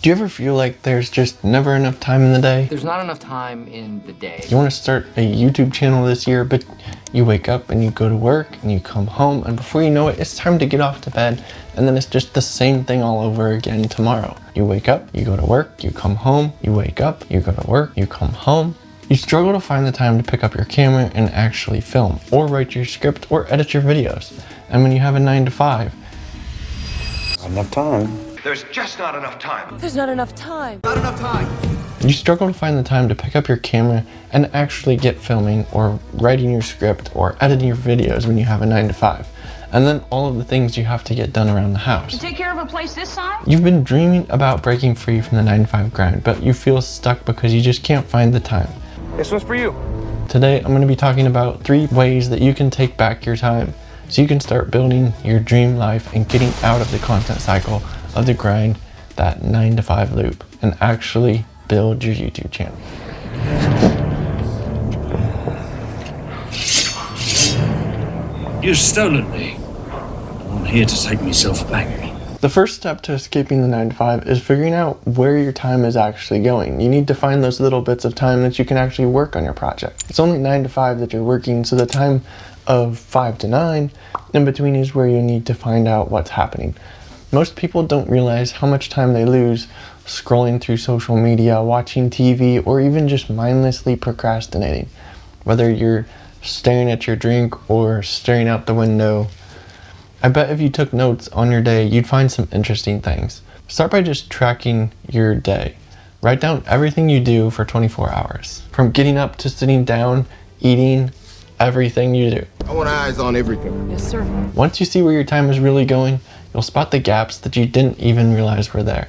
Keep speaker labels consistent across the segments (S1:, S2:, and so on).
S1: Do you ever feel like there's just never enough time in the day?
S2: There's not enough time in the day.
S1: You want to start a YouTube channel this year, but you wake up and you go to work and you come home, and before you know it, it's time to get off to bed, and then it's just the same thing all over again tomorrow. You wake up, you go to work, you come home, you wake up, you go to work, you come home. You struggle to find the time to pick up your camera and actually film, or write your script, or edit your videos. And when you have a 9 to 5,
S3: not enough time.
S4: There's just not enough time.
S5: There's not enough time.
S4: Not enough time.
S1: you struggle to find the time to pick up your camera and actually get filming or writing your script or editing your videos when you have a 9 to 5. And then all of the things you have to get done around the house.
S6: You take care of a place this size?
S1: You've been dreaming about breaking free from the 9 to 5 grind, but you feel stuck because you just can't find the time.
S4: This one's for you.
S1: Today, I'm going to be talking about 3 ways that you can take back your time so you can start building your dream life and getting out of the constant cycle of the grind, that 9 to 5 loop, and actually build your YouTube channel.
S7: You've stolen me. I'm here to take myself back.
S1: The first step to escaping the 9 to 5 is figuring out where your time is actually going. You need to find those little bits of time that you can actually work on your project. It's only 9 to 5 that you're working, so the time of 5 to 9 in between is where you need to find out what's happening. Most people don't realize how much time they lose scrolling through social media, watching TV, or even just mindlessly procrastinating. Whether you're staring at your drink or staring out the window, I bet if you took notes on your day, you'd find some interesting things. Start by just tracking your day. Write down everything you do for 24 hours. From getting up to sitting down, eating, everything you do.
S3: I want eyes on everything.
S5: Yes, sir.
S1: Once you see where your time is really going, you'll spot the gaps that you didn't even realize were there.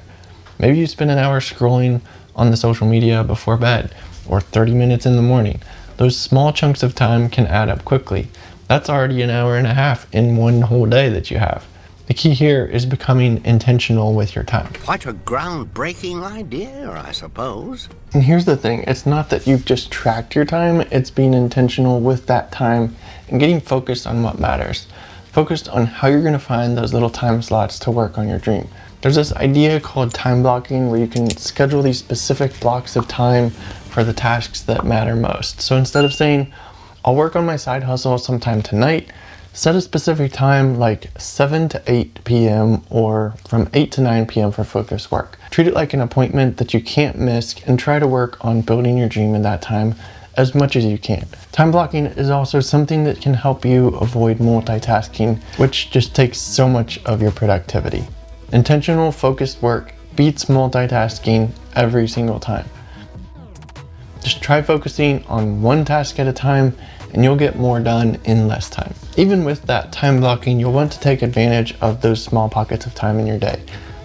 S1: Maybe you spend an hour scrolling on the social media before bed, or 30 minutes in the morning. Those small chunks of time can add up quickly. That's already an hour and a half in one whole day that you have. The key here is becoming intentional with your time.
S8: Quite a groundbreaking idea, I suppose.
S1: And here's the thing, it's not that you've just tracked your time, it's being intentional with that time and getting focused on what matters. Focused on how you're gonna find those little time slots to work on your dream. There's this idea called time blocking where you can schedule these specific blocks of time for the tasks that matter most. So instead of saying, I'll work on my side hustle sometime tonight, set a specific time like 7 to 8 p.m. or from 8 to 9 p.m. for focused work. Treat it like an appointment that you can't miss and try to work on building your dream in that time as much as you can. Time blocking is also something that can help you avoid multitasking, which just takes so much of your productivity. Intentional focused work beats multitasking every single time. Just try focusing on one task at a time and you'll get more done in less time. Even with that time blocking, you'll want to take advantage of those small pockets of time in your day.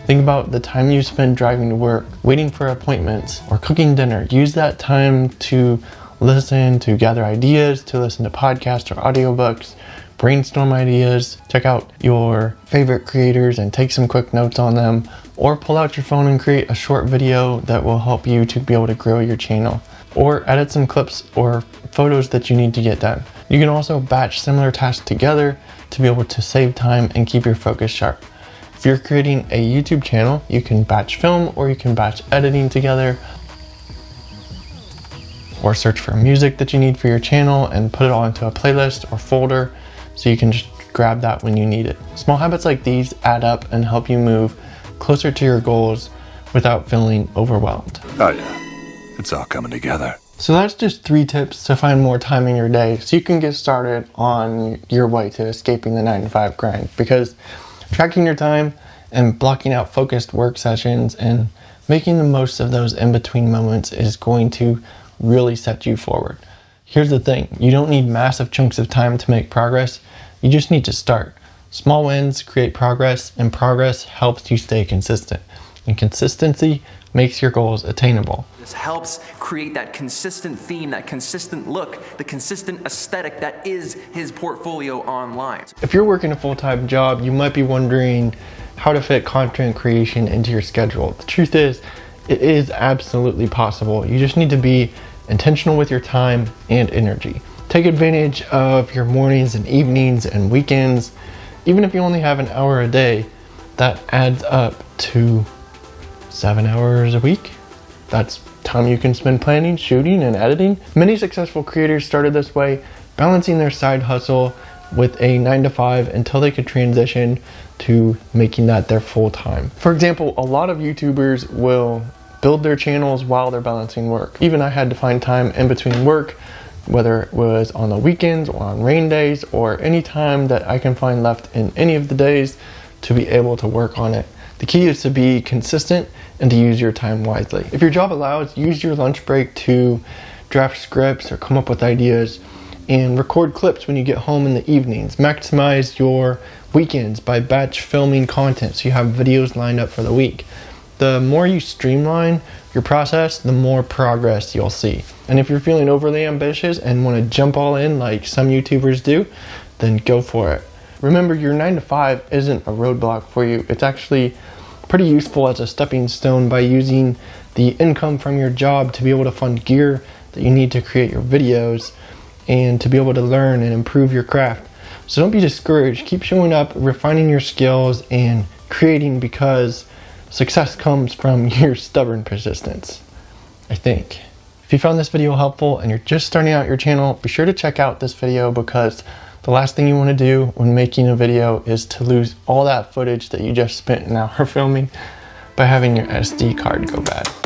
S1: Think about the time you spend driving to work, waiting for appointments, or cooking dinner. Use that time to listen, to gather ideas, to listen to podcasts or audiobooks, brainstorm ideas, check out your favorite creators and take some quick notes on them, or pull out your phone and create a short video that will help you to be able to grow your channel, or edit some clips or photos that you need to get done. You can also batch similar tasks together to be able to save time and keep your focus sharp. If you're creating a YouTube channel, you can batch film or you can batch editing together, or search for music that you need for your channel and put it all into a playlist or folder so you can just grab that when you need it. Small habits like these add up and help you move closer to your goals without feeling overwhelmed.
S3: Oh yeah, it's all coming together.
S1: So that's just 3 tips to find more time in your day so you can get started on your way to escaping the 9 to 5 grind. Because tracking your time and blocking out focused work sessions and making the most of those in-between moments is going to really set you forward. Here's the thing, you don't need massive chunks of time to make progress, you just need to start. Small wins create progress, and progress helps you stay consistent. And consistency makes your goals attainable.
S9: This helps create that consistent theme, that consistent look, the consistent aesthetic that is his portfolio online.
S1: If you're working a full-time job, you might be wondering how to fit content creation into your schedule. The truth is, it is absolutely possible. You just need to be intentional with your time and energy. Take advantage of your mornings and evenings and weekends. Even if you only have an hour a day, that adds up to 7 hours a week. That's time you can spend planning, shooting, and editing. Many successful creators started this way, balancing their side hustle with a 9 to 5 until they could transition to making that their full time. For example, a lot of YouTubers will build their channels while they're balancing work. Even I had to find time in between work, whether it was on the weekends or on rain days or any time that I can find left in any of the days to be able to work on it. The key is to be consistent and to use your time wisely. If your job allows, use your lunch break to draft scripts or come up with ideas, and record clips when you get home in the evenings. Maximize your weekends by batch filming content so you have videos lined up for the week. The more you streamline your process, the more progress you'll see. And if you're feeling overly ambitious and want to jump all in like some YouTubers do, then go for it. Remember, your 9 to 5 isn't a roadblock for you. It's actually pretty useful as a stepping stone by using the income from your job to be able to fund gear that you need to create your videos and to be able to learn and improve your craft. So don't be discouraged. Keep showing up, refining your skills, and creating, because success comes from your stubborn persistence, I think. If you found this video helpful and you're just starting out your channel, be sure to check out this video, because the last thing you want to do when making a video is to lose all that footage that you just spent an hour filming by having your SD card go bad.